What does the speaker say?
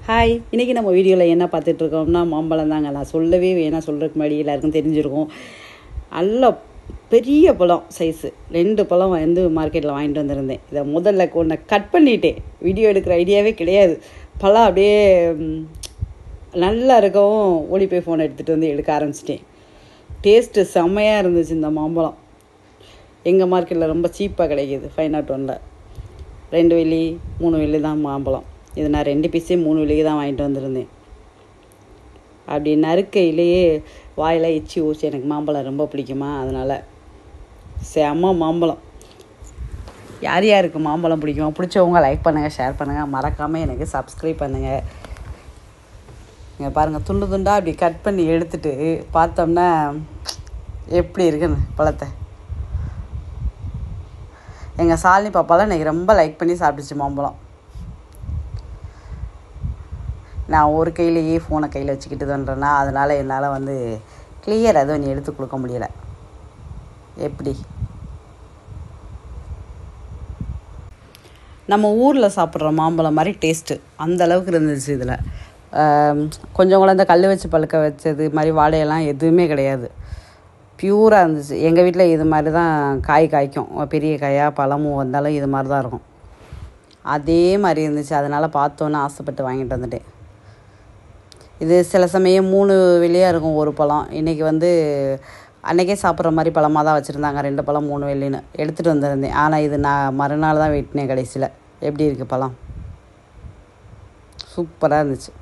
Hi, இன்றைக்கி நம்ம வீடியோவில் என்ன பார்த்துட்ருக்கோம்னா மாம்பழம் தாங்க. நான் சொல்லவே வேணாம், சொல்கிறதுக்கு முன்னாடி எல்லாருக்கும் தெரிஞ்சிருக்கும். நல்ல பெரிய பழம் சைஸு 2 பழம் வந்து மார்க்கெட்டில் வாங்கிட்டு வந்திருந்தேன். இதை முதல்ல ஒன்றை கட் பண்ணிட்டேன். வீடியோ எடுக்கிற ஐடியாவே கிடையாது. பழம் அப்படியே நல்லா இருக்கவும் ஓடி போய் ஃபோனை எடுத்துகிட்டு வந்து எடுக்க ஆரம்பிச்சிட்டேன். டேஸ்ட்டு செம்மையாக இருந்துச்சு. இந்த மாம்பழம் எங்கள் மார்க்கெட்டில் ரொம்ப சீப்பாக கிடைக்கிது. 501 2 வெள்ளி 3 வெள்ளி தான் மாம்பழம். இது நான் 2 பீஸே 3 வெள்ளிக்கு தான் வாங்கிட்டு வந்திருந்தேன். அப்படி நறுக்கையிலேயே வாயில் எச்சி ஊசி. எனக்கு மாம்பழம் ரொம்ப பிடிக்குமா, அதனால் செம்ம மாம்பழம். யார் யாருக்கு மாம்பழம் பிடிக்குமா, பிடிச்சவங்க லைக் பண்ணுங்கள், ஷேர் பண்ணுங்கள், மறக்காமல் எனக்கு சப்ஸ்கிரைப் பண்ணுங்கள். இங்கே பாருங்கள், துண்டு துண்டாக அப்படி கட் பண்ணி எடுத்துகிட்டு பார்த்தோம்னா எப்படி இருக்குன்னு பழத்தை. எங்கள் சாலினி பாப்பாலாம் இன்றைக்கி ரொம்ப லைக் பண்ணி சாப்பிட்டுச்சு மாம்பழம். நான் ஒரு கையிலேயே ஃபோனை கையில் வச்சுக்கிட்டு தோன்றேன்னா, அதனால் என்னால் வந்து கிளியர் அதுவும் நீ எடுத்து கொடுக்க முடியலை. எப்படி நம்ம ஊரில் சாப்பிட்ற மாம்பழம் மாதிரி டேஸ்ட்டு அந்தளவுக்கு இருந்துச்சு. இதில் கொஞ்சம் கூட இந்த கல் வச்சு பழுக்க வச்சது மாதிரி வாடையெல்லாம் எதுவுமே கிடையாது. பியூராக இருந்துச்சு. எங்கள் வீட்டில் இது மாதிரி தான் காய் காய்க்கும். பெரிய காயாக பழமும் வந்தாலும் இது மாதிரி தான் இருக்கும். அதே மாதிரி இருந்துச்சு. அதனால் பார்த்தோன்னே ஆசைப்பட்டு வாங்கிட்டு வந்துட்டேன். இது சில சமயம் 3 வெள்ளியாக இருக்கும் ஒரு பழம். இன்றைக்கி வந்து அன்றைக்கே சாப்பிட்ற மாதிரி பழமாக தான் வச்சுருந்தாங்க. 2 பழம் 3 வெள்ளின்னு எடுத்துகிட்டு வந்திருந்தேன். ஆனால் இது நான் மறுநாள் தான் வெட்டினேன். கடைசியில் எப்படி இருக்குது பழம்? சூப்பராக இருந்துச்சு.